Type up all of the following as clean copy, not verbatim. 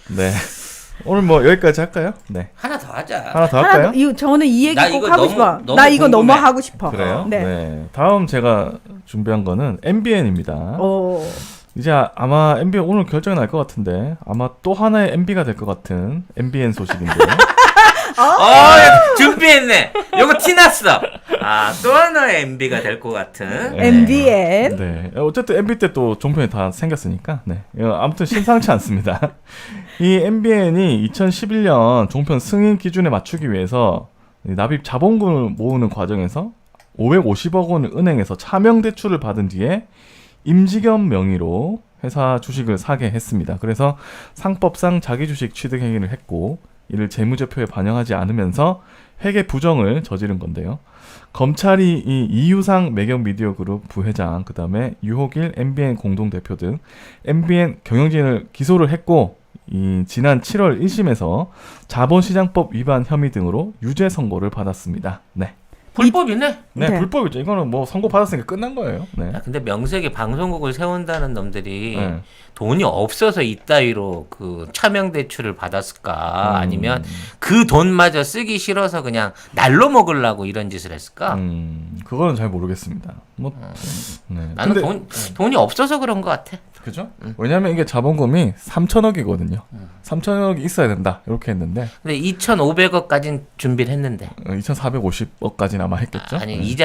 네. 오늘 뭐 여기까지 할까요? 네. 하나 더 하자. 하나 더 할까요? 저는 이 얘기 나 꼭 이거 하고 너무- 싶어. 너무 나 이거 너무 궁금해. 하고 싶어. 그래요? 네. 네. 다음 제가 준비한 거는 MBN입니다. 오. 이제 아마 MBN 오늘 결정이 날 것 같은데 아마 또 하나의 MB가 될 것 같은 MBN 소식인데요. 준비했네. 요거 티났어. 또 하나의 MB가 될 것 같은. MBN. 네. 어쨌든 MB 때 또 종편이 다 생겼으니까. 네. 아무튼 심상치 않습니다. 이 MBN이 2011년 종편 승인 기준에 맞추기 위해서 납입 자본금을 모으는 과정에서 550억 원을 은행에서 차명 대출을 받은 뒤에 임직원 명의로 회사 주식을 사게 했습니다. 그래서 상법상 자기 주식 취득 행위를 했고 이를 재무제표에 반영하지 않으면서 회계 부정을 저지른 건데요. 검찰이 이 이유상 매경미디어그룹 부회장, 그다음에 유호길 MBN 공동대표 등 MBN 경영진을 기소를 했고 이 지난 7월 1심에서 자본시장법 위반 혐의 등으로 유죄 선고를 받았습니다. 네. 불법이네. 네, 네. 불법이죠. 이거는 뭐 선고 받았으니까 끝난 거예요. 네. 야, 근데 명색에 방송국을 세운다는 놈들이 네. 돈이 없어서 이따위로 그 차명 대출을 받았을까? 아니면 그 돈마저 쓰기 싫어서 그냥 날로 먹으려고 이런 짓을 했을까? 그거는 잘 모르겠습니다. 뭐, 네. 나는 근데- 돈이 없어서 그런 것 같아. 그죠? 왜냐하면 이게 자본금이 3천억이거든요. 3천억이 있어야 된다. 이렇게 했는데 근데 2,500억까지는 준비를 했는데. 2,450억까지는 아마 했겠죠? 아니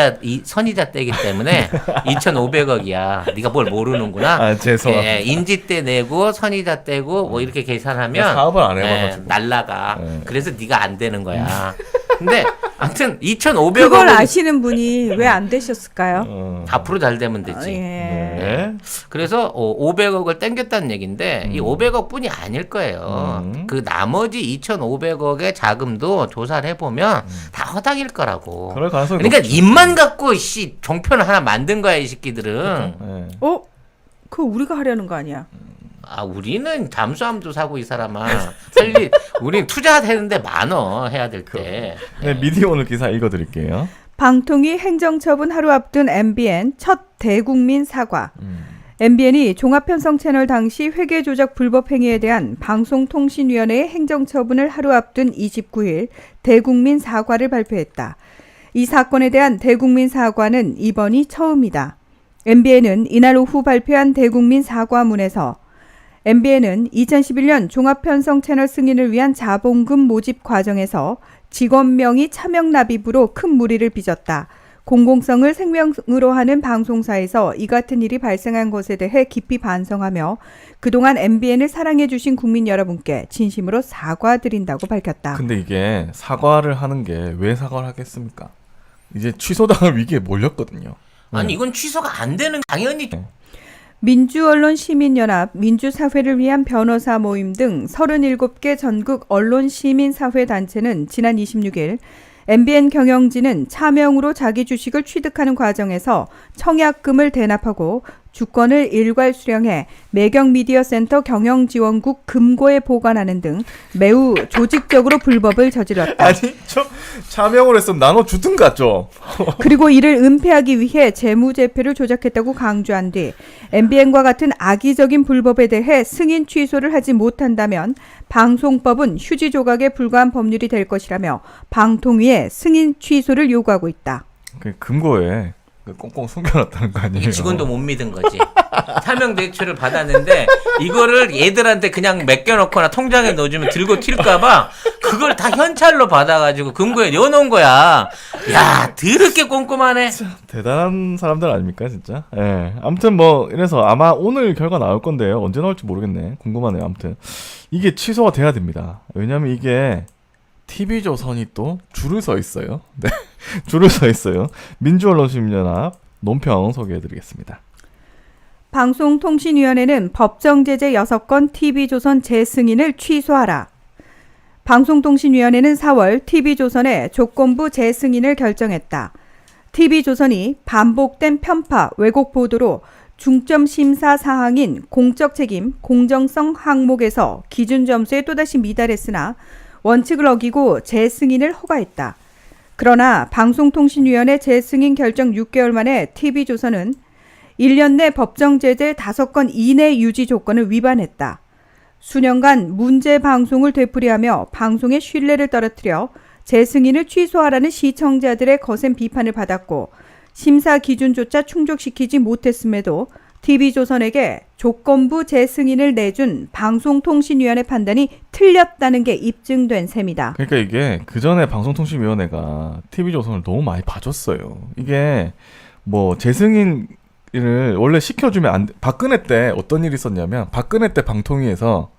선이자 떼기 때문에 2,500억이야. 네가 뭘 모르는구나. 아, 죄송합니다. 예, 인지 때 내고 선이자 떼고 뭐 이렇게 계산하면 사업을 안 해봐가지고. 날라가. 네. 그래서 네가 안 되는 거야. 근데 아무튼 2,500억을 그걸 아시는 분이 왜 안 되셨을까요? 앞으로 잘 되면 되지. 예. 네. 그래서 500억을 땡겼다는 얘기인데 이 500억뿐이 아닐 거예요. 그 나머지 2,500억의 자금도 조사를 해보면 다 허당일 거라고. 그럴 가능성이 그러니까 높죠. 입만 갖고 종편을 하나 만든 거야 이 새끼들은. 네. 그거 우리가 하려는 거 아니야? 우리는 잠수함도 사고 이 사람아. 우리는 투자하는데 많어 해야 될 때. 네, 미디어 오늘 기사 읽어드릴게요. 방통위 행정처분 하루 앞둔 MBN 첫 대국민 사과. MBN이 종합편성 채널 당시 회계 조작 불법 행위에 대한 방송통신위원회의 행정처분을 하루 앞둔 29일 대국민 사과를 발표했다. 이 사건에 대한 대국민 사과는 이번이 처음이다. MBN은 이날 오후 발표한 대국민 사과문에서 MBN은 2011년 종합편성 채널 승인을 위한 자본금 모집 과정에서 직원 명의 차명 납입으로 큰 무리를 빚었다. 공공성을 생명으로 하는 방송사에서 이 같은 일이 발생한 것에 대해 깊이 반성하며 그동안 MBN을 사랑해 주신 국민 여러분께 진심으로 사과드린다고 밝혔다. 근데 이게 사과를 하는 게 왜 사과를 하겠습니까? 이제 취소당할 위기에 몰렸거든요. 아니 이건 취소가 안 되는 당연히 민주언론시민연합, 민주사회를 위한 변호사 모임 등 37개 전국 언론시민사회단체는 지난 26일 MBN 경영진은 차명으로 자기 주식을 취득하는 과정에서 청약금을 대납하고 주권을 일괄 수령해 매경미디어센터 경영지원국 금고에 보관하는 등 매우 조직적으로 불법을 저질렀다. 아니, 저 차명을 했으면 나눠주든가 좀. 그리고 이를 은폐하기 위해 재무제표를 조작했다고 강조한 뒤 MBN과 같은 악의적인 불법에 대해 승인 취소를 하지 못한다면 방송법은 휴지 조각에 불과한 법률이 될 것이라며 방통위에 승인 취소를 요구하고 있다. 그 금고에 꽁꽁 숨겨놨다는 거 아니에요? 직원도 못 믿은 거지. 차명 대출을 받았는데 이거를 얘들한테 그냥 맡겨놓거나 통장에 넣어주면 들고 튈까봐 그걸 다 현찰로 받아가지고 금고에 넣어놓은 거야. 야, 더럽게 꼼꼼하네. 대단한 사람들 아닙니까 진짜? 예. 아무튼 뭐 이래서 아마 오늘 결과 나올 건데요. 언제 나올지 모르겠네. 궁금하네요. 아무튼 이게 취소가 돼야 됩니다. 왜냐면 이게 TV조선이 또 줄을 서 있어요. 네. 줄을 서 있어요. 민주언론시민연합 논평 소개해드리겠습니다. 방송통신위원회는 법정 제재 6건 TV조선 재승인을 취소하라. 방송통신위원회는 4월 TV조선의 조건부 재승인을 결정했다. TV조선이 반복된 편파, 왜곡 보도로 중점 심사 사항인 공적 책임, 공정성 항목에서 기준 점수에 또다시 미달했으나 원칙을 어기고 재승인을 허가했다. 그러나 방송통신위원회 재승인 결정 6개월 만에 TV조선은 1년 내 법정 제재 5건 이내 유지 조건을 위반했다. 수년간 문제 방송을 되풀이하며 방송의 신뢰를 떨어뜨려 재승인을 취소하라는 시청자들의 거센 비판을 받았고 심사 기준조차 충족시키지 못했음에도 TV조선에게 조건부 재승인을 내준 방송통신위원회 판단이 틀렸다는 게 입증된 셈이다. 그러니까 이게 그 전에 방송통신위원회가 TV조선을 너무 많이 봐줬어요. 이게 뭐 재승인을 원래 시켜주면 안 돼. 박근혜 때 어떤 일이 있었냐면 박근혜 때 방통위에서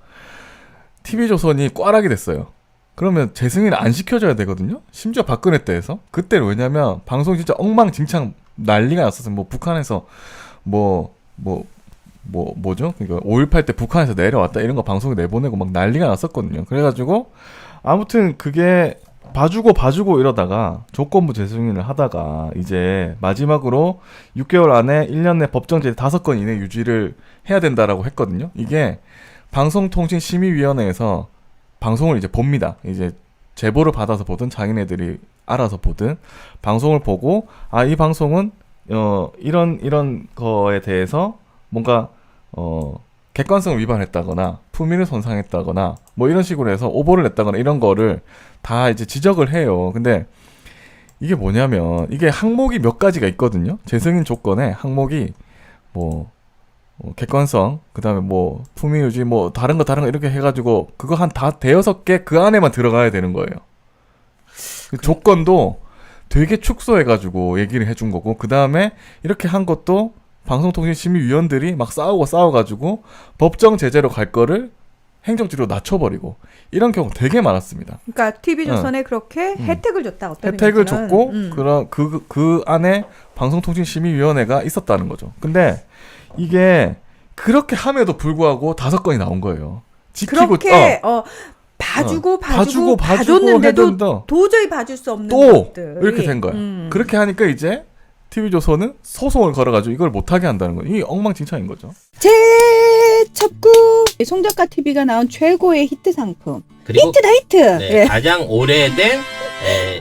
TV조선이 꽈락이 됐어요. 그러면 재승인을 안 시켜줘야 되거든요. 심지어 박근혜 때에서. 그때는 왜냐면 방송 진짜 엉망진창 난리가 났었어요. 뭐 북한에서 뭐죠? 그러니까 5.18 때 북한에서 내려왔다 이런 거 방송에 내보내고 막 난리가 났었거든요. 그래가지고 아무튼 그게 봐주고 이러다가 조건부 재승인을 하다가 이제 마지막으로 6개월 안에 1년 내 법정 제재 5건 이내 유지를 해야 된다라고 했거든요. 이게 방송통신심의위원회에서 방송을 이제 봅니다. 이제 제보를 받아서 보든 자기네들이 알아서 보든 방송을 보고 이 방송은 이런 거에 대해서 뭔가 객관성을 위반했다거나 품위를 손상했다거나 뭐 이런 식으로 해서 오보를 냈다거나 이런 거를 다 이제 지적을 해요. 근데 이게 뭐냐면 이게 항목이 몇 가지가 있거든요. 재승인 조건에 항목이 뭐 객관성, 그다음에 뭐 품위 유지, 뭐 다른 거 이렇게 해가지고 그거 한 다 대여섯 개 그 안에만 들어가야 되는 거예요. 그 조건도 되게 축소해가지고 얘기를 해준 거고 그 다음에 이렇게 한 것도 방송통신심의위원들이 막 싸워가지고 법정 제재로 갈 거를 행정지로 낮춰버리고 이런 경우 되게 많았습니다. 그러니까 TV조선에 그렇게 혜택을 줬다. 어떤 혜택을 의미지만. 줬고 그런 그 안에 방송통신심의위원회가 있었다는 거죠. 근데 이게 그렇게 함에도 불구하고 5건이 나온 거예요. 지키고 그렇게 봐줬는데도 해도 도저히 봐줄 수 없는 또 것들이. 이렇게 된 거야. 그렇게 하니까 이제 TV조선은 소송을 걸어가지고 이걸 못하게 한다는 거예요. 이 엉망진창인 거죠. 재첩구 송작가 TV가 나온 최고의 히트 상품. 그리고 히트다 히트. 네, 예. 가장 오래된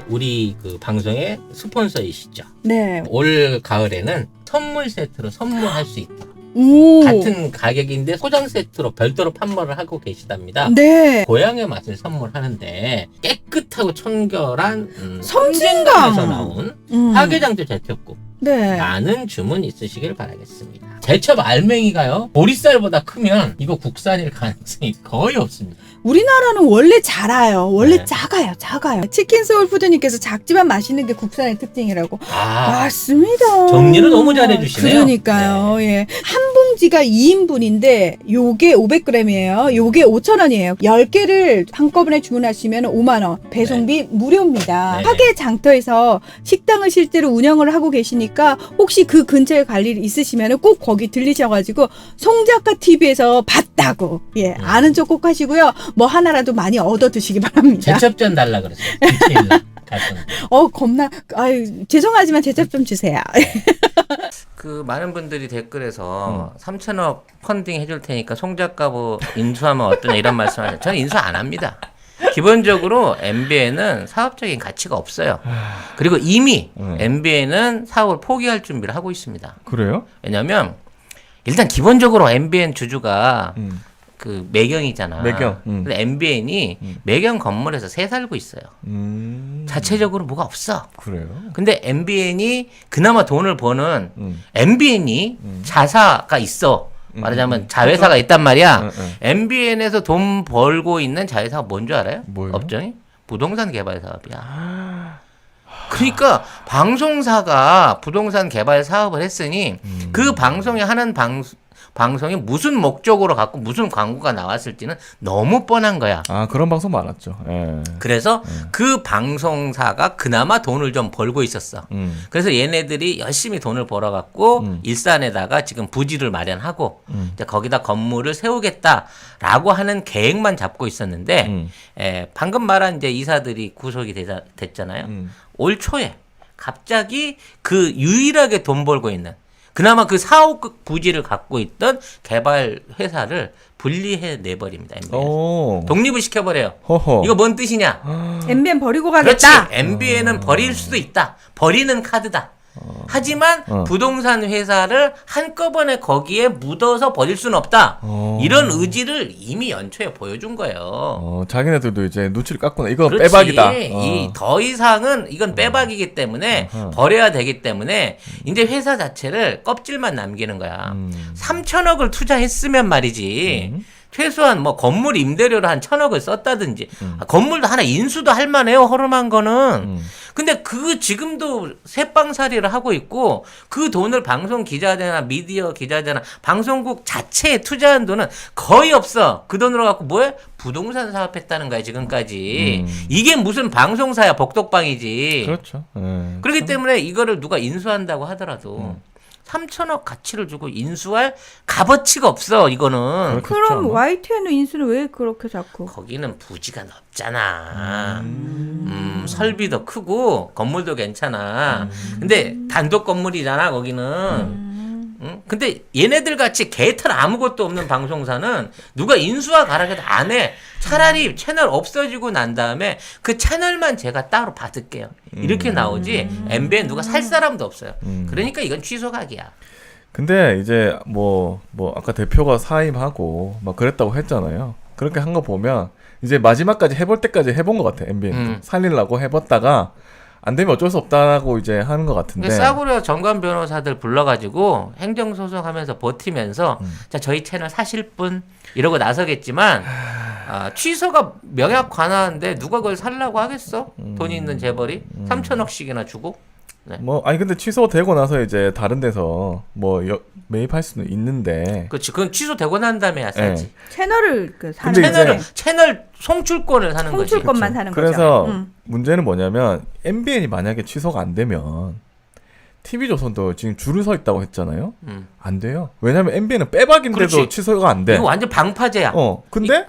우리 그 방송의 스폰서이시죠. 네. 올 가을에는 선물 세트로 선물할 수 있다. 오. 같은 가격인데 소장 세트로 별도로 판매를 하고 계시답니다. 네. 고향의 맛을 선물하는데 깨끗하고 청결한 섬진강. 섬진강에서 나온 음. 화개장터 제첩국 네. 많은 주문 있으시길 바라겠습니다. 제첩 알맹이가요 보리쌀보다 크면 이거 국산일 가능성이 거의 없습니다. 우리나라는 원래 작아요. 원래 네. 작아요. 치킨 소울푸드님께서 작지만 맛있는 게 국산의 특징이라고. 맞습니다. 정리를 너무 잘해주시네요. 그러니까요. 예. 한 봉지가 2인분인데 요게 500g이에요. 요게 5,000원이에요. 10개를 한꺼번에 주문하시면 5만 원. 배송비 무료입니다. 네. 화계 장터에서 식당을 실제로 운영을 하고 계시니까 혹시 그 근처에 갈 일 있으시면 꼭 거기 들리셔가지고 송작가 TV에서 봤다고 아는 척 꼭 하시고요. 뭐 하나라도 많이 얻어 드시기 바랍니다. 제첩전 달라 그랬어요. 디테일로 갔었는데. 겁나 죄송하지만 제첩 좀 주세요. 그 많은 분들이 댓글에서 3천억 펀딩 해줄 테니까 송 작가 뭐 인수하면 어떠냐 이런 말씀하세요. 저는 인수 안 합니다. 기본적으로 MBN은 사업적인 가치가 없어요. 그리고 이미 MBN은 사업을 포기할 준비를 하고 있습니다. 그래요? 왜냐면 일단 기본적으로 MBN 주주가 그 매경이잖아. 매경. 근데 MBN이 매경 건물에서 새 살고 있어요. 자체적으로 뭐가 없어. 그래요? 근데 MBN이 그나마 돈을 버는 MBN이 자사가 있어. 말하자면 자회사가 있단 말이야. MBN에서 돈 벌고 있는 자회사가 뭔 줄 알아요? 뭐예요? 업종이? 부동산 개발 사업이야. 그러니까 방송사가 부동산 개발 사업을 했으니 그 방송이 하는 방송이 무슨 목적으로 갖고 무슨 광고가 나왔을지는 너무 뻔한 거야. 그런 방송 많았죠. 예. 그래서 그 방송사가 그나마 돈을 좀 벌고 있었어. 그래서 얘네들이 열심히 돈을 벌어갖고 일산에다가 지금 부지를 마련하고 이제 거기다 건물을 세우겠다라고 하는 계획만 잡고 있었는데 방금 말한 이제 이사들이 구속이 됐잖아요. 올 초에 갑자기 그 유일하게 돈 벌고 있는 그나마 그 4억 부지를 갖고 있던 개발 회사를 분리해 내버립니다. MBN. 독립을 시켜버려요. 허허. 이거 뭔 뜻이냐? MBN 버리고 그렇지. 가겠다. MBN은 버릴 수도 있다. 버리는 카드다. 하지만 부동산 회사를 한꺼번에 거기에 묻어서 버릴 수는 없다. 이런 의지를 이미 연초에 보여준 거예요. 자기네들도 이제 눈치를 깠구나. 이건 그렇지. 빼박이다. 더 이상은 이건 빼박이기 때문에 버려야 되기 때문에 이제 회사 자체를 껍질만 남기는 거야. 3천억을 투자했으면 말이지. 최소한 뭐 건물 임대료로 한 1,000억을 썼다든지 건물도 하나 인수도 할 만해요. 허름한 거는. 근데 그 지금도 새빵살이를 하고 있고 그 돈을 방송 기자재나 미디어 기자재나 방송국 자체에 투자한 돈은 거의 없어. 그 돈으로 갖고 뭐해? 부동산 사업했다는 거야 지금까지. 이게 무슨 방송사야 복덕방이지. 그렇죠. 그렇기 때문에 이거를 누가 인수한다고 하더라도 3천억 가치를 주고 인수할 값어치가 없어 이거는. 그럼 아마. YTN은 인수를 왜 그렇게 자꾸? 거기는 부지가 넓잖아. 설비도 크고 건물도 괜찮아. 근데 단독 건물이잖아 거기는. 근데 얘네들 같이 개털 아무것도 없는 방송사는 누가 인수와 가락에도 안 해. 차라리 채널 없어지고 난 다음에 그 채널만 제가 따로 받을게요. 이렇게 나오지. MBN 누가 살 사람도 없어요. 그러니까 이건 취소각이야. 근데 이제 뭐 아까 대표가 사임하고 막 그랬다고 했잖아요. 그렇게 한 거 보면 이제 마지막까지 해볼 때까지 해본 것 같아. MBN 살리려고 해봤다가 안 되면 어쩔 수 없다고 이제 하는 것 같은데. 싸구려 전관 변호사들 불러가지고 행정소송하면서 버티면서 자 저희 채널 사실 분 이러고 나서겠지만 취소가 명약 관하인데 누가 그걸 살라고 하겠어? 돈 있는 재벌이 3천억씩이나 주고. 네. 뭐 아니 근데 취소되고 나서 이제 다른 데서 뭐 매입할 수는 있는데. 그렇지. 그건 취소되고 난 다음에야 사지. 네. 채널을 그 사는 근데 채널 송출권을 사는 거지. 송출권만 사는 거죠. 그래서 문제는 뭐냐면 MBN이 만약에 취소가 안 되면 TV조선도 지금 줄을 서 있다고 했잖아요. 안 돼요. 왜냐면 MBN은 빼박인데도 그렇지. 취소가 안 돼. 이거 완전 방파제야. 근데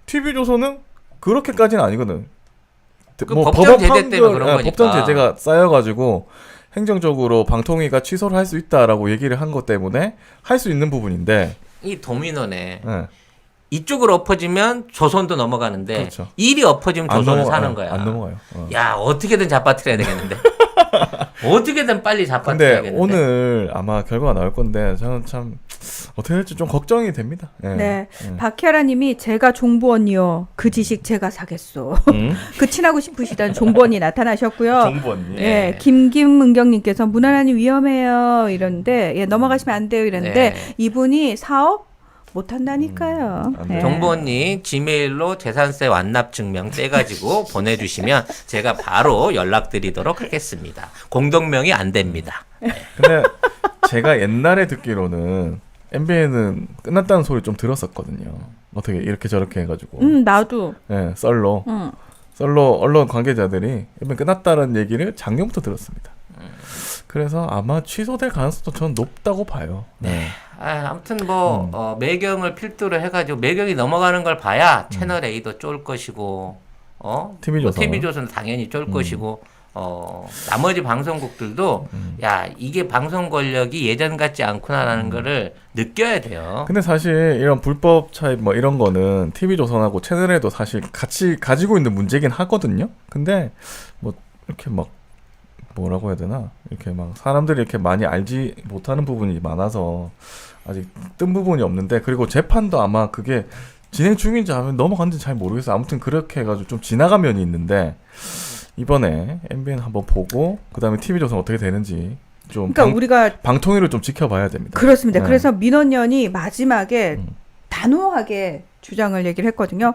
TV조선은 그렇게까지는 아니거든. 그 법정 제재 때문에 그런 거니까. 법정 제재가 쌓여가지고 행정적으로 방통위가 취소를 할 수 있다라고 얘기를 한 것 때문에 할 수 있는 부분인데 이 도미노네. 네. 이쪽으로 엎어지면 조선도 넘어가는데 그렇죠. 일이 엎어지면 조선은 사는 거야. 안 넘어가요. 야 어떻게든 잡아뜨려야 되겠는데. 어떻게든 빨리 근데 잡아뜨려야겠는데. 오늘 아마 결과가 나올 건데 저는 참 어떻게 될지 좀 걱정이 됩니다. 네. 박혜라님이 제가 종부언니요. 그 지식 제가 사겠소. 그 친하고 싶으시다는 종부언니 나타나셨고요. 정부언니. 예, 김은경님께서 무난하니 위험해요 이러는데 예, 넘어가시면 안 돼요 이랬는데 네. 이분이 사업 못한다니까요. 안 돼요. 예. 정보원님 지메일로 재산세 완납 증명 떼가지고 보내주시면 제가 바로 연락드리도록 하겠습니다. 공동명이 안 됩니다. 근데 제가 옛날에 듣기로는 MBN은 끝났다는 소리 좀 들었었거든요. 어떻게 이렇게 저렇게 해가지고. 나도. 네, 썰로 언론 관계자들이 MBN 끝났다는 얘기를 작년부터 들었습니다. 그래서 아마 취소될 가능성도 저는 높다고 봐요. 네. 아무튼 뭐 매경을 필두로 해가지고 매경이 넘어가는 걸 봐야 채널 A도 쫄 것이고 TV조선. TV조선은 당연히 쫄 것이고 나머지 방송국들도 야 이게 방송 권력이 예전 같지 않구나라는 거를 느껴야 돼요. 근데 사실 이런 불법 차입 뭐 이런 거는 TV조선하고 채널에도 사실 같이 가지고 있는 문제긴 하거든요. 근데 뭐 이렇게 막 뭐라고 해야 되나? 이렇게 막 사람들이 이렇게 많이 알지 못하는 부분이 많아서 아직 뜬 부분이 없는데, 그리고 재판도 아마 그게 진행 중인지 아니면 넘어갔는지 잘 모르겠어요. 아무튼 그렇게 해가지고 좀 지나간 면이 있는데 이번에 MBN 한번 보고 그다음에 TV조선 어떻게 되는지 좀 그러니까 우리가 방통위를 좀 지켜봐야 됩니다. 그렇습니다. 네. 그래서 민원연이 마지막에 단호하게 주장을 얘기를 했거든요.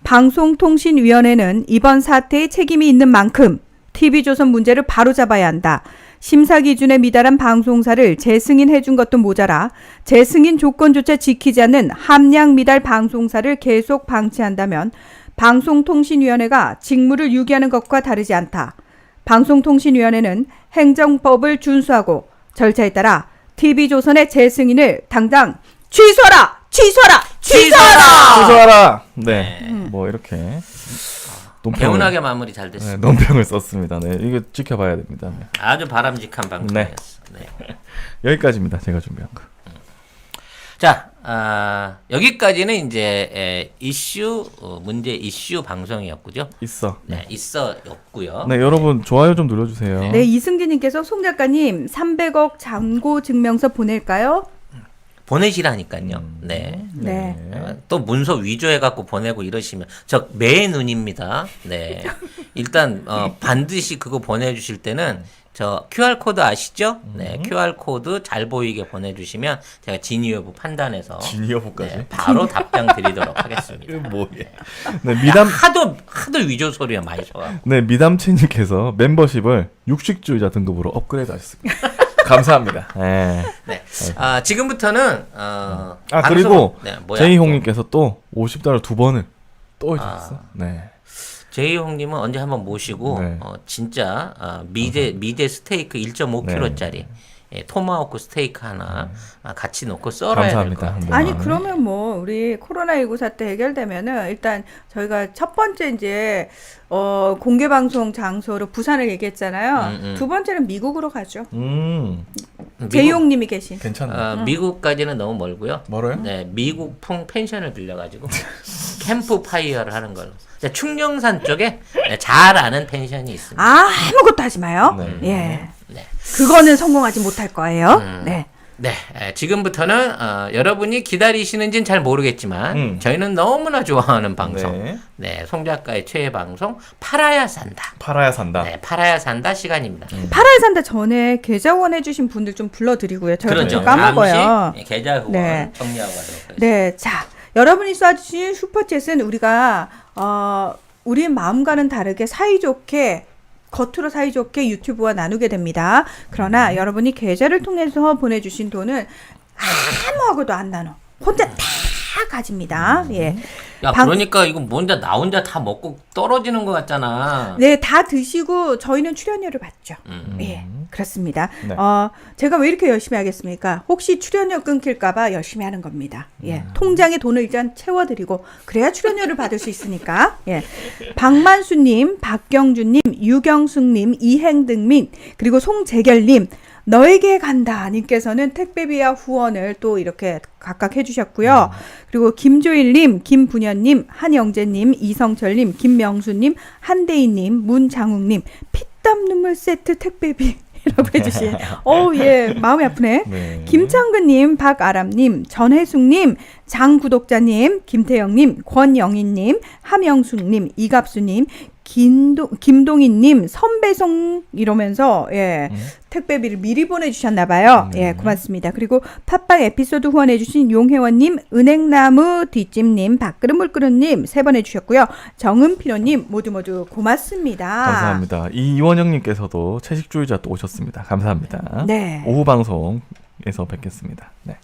방송통신위원회는 이번 사태에 책임이 있는 만큼 TV조선 문제를 바로잡아야 한다. 심사 기준에 미달한 방송사를 재승인해준 것도 모자라 재승인 조건조차 지키지 않는 함량 미달 방송사를 계속 방치한다면 방송통신위원회가 직무를 유기하는 것과 다르지 않다. 방송통신위원회는 행정법을 준수하고 절차에 따라 TV조선의 재승인을 당장 취소하라! 취소하라! 취소하라! 취소하라! 네. 뭐 이렇게 개운하게 마무리 잘 됐습니다. 네, 논평을 썼습니다. 네, 이거 지켜봐야 됩니다. 네. 아주 바람직한 방송이었어. 네. 여기까지입니다. 제가 준비한 거. 자, 여기까지는 이제 문제 이슈 방송이었고요. 있어. 네, 있어였고요. 네, 여러분 좋아요 좀 눌러주세요. 네, 이승기님께서 송 작가님 300억 잔고 증명서 보낼까요? 보내시라니까요. 네. 네. 또 문서 위조해갖고 보내고 이러시면 저 매의 눈입니다. 네. 일단 반드시 그거 보내주실 때는 저 QR 코드 아시죠? 네, QR 코드 잘 보이게 보내주시면 제가 진위 여부 판단해서 진위 여부까지? 네, 바로 답장 드리도록 하겠습니다. 이거 뭐야? 네, 미담 하도 위조 소리가 많이 서. 네, 미담채님께서 멤버십을 육식주의자 등급으로 업그레이드하셨습니다. 감사합니다. 네. 네. 지금부터는 그리고 네, 뭐야? 제이홍님께서 또 50달러 2번을 또 해주셨어. 네. 제이홍님은 언제 한번 모시고 네. 진짜 미대 스테이크 1.5kg짜리 토마호크 스테이크 하나 같이 놓고 썰어야 될 것 감사합니다. 같아요. 네. 아니 그러면 뭐 우리 코로나19 사태 해결되면은 일단 저희가 첫 번째 이제 공개 방송 장소로 부산을 얘기했잖아요. 두 번째는 미국으로 가죠. 제이용님이 계신. 괜찮네. 미국까지는 너무 멀고요. 멀어요? 네, 미국풍 펜션을 빌려가지고 캠프 파이어를 하는 걸로. 충령산 쪽에 잘 아는 펜션이 있습니다. 아무것도 하지 마요. 네. 예. 네. 그거는 성공하지 못할 거예요. 네. 네, 지금부터는 여러분이 기다리시는지는 잘 모르겠지만 저희는 너무나 좋아하는 방송, 네. 네, 송 작가의 최애 방송 팔아야 산다. 팔아야 산다. 네, 팔아야 산다 시간입니다. 팔아야 산다 전에 계좌 후원해주신 분들 좀 불러드리고요. 제가 그렇죠. 좀 까먹어요. 잠시 계좌 후원 네. 정리하고 가도록 하겠습니다. 네, 자 여러분이 쏴주신 슈퍼챗은 우리가 우리 마음과는 다르게 사이좋게 겉으로 사이좋게 유튜브와 나누게 됩니다. 그러나 여러분이 계좌를 통해서 보내주신 돈은 아무하고도 안 나눠. 혼자 다 가집니다. 예. 야, 그러니까 이거 뭔가 나 혼자 다 먹고 떨어지는 것 같잖아. 네, 다 드시고 저희는 출연료를 받죠. 예, 그렇습니다. 네. 제가 왜 이렇게 열심히 하겠습니까? 혹시 출연료 끊길까봐 열심히 하는 겁니다. 예, 통장에 돈을 일단 채워드리고 그래야 출연료를 받을 수 있으니까. 예, 박만수님, 박경준님, 유경숙님, 이행등민 그리고 송재결님. 너에게 간다 님께서는 택배비와 후원을 또 이렇게 각각 해주셨고요. 그리고 김조일님, 김분현님, 한영재님, 이성철님, 김명수님, 한대희님, 문장욱님 피땀 눈물 세트 택배비 라고 해주신 예 마음이 아프네. 네. 김창근님, 박아람님, 전혜숙님, 장구독자님, 김태영님, 권영희님, 함영숙님, 이갑수님, 김동희님, 선배송 이러면서 택배비를 미리 보내주셨나봐요. 예, 고맙습니다. 그리고 팟빵 에피소드 후원해주신 용혜원님, 은행나무 뒷집님, 밥그릇물그릇님 3번 해주셨고요. 정은필호님 모두 고맙습니다. 감사합니다. 이원영님께서도 채식주의자 또 오셨습니다. 감사합니다. 네. 오후 방송에서 뵙겠습니다. 네.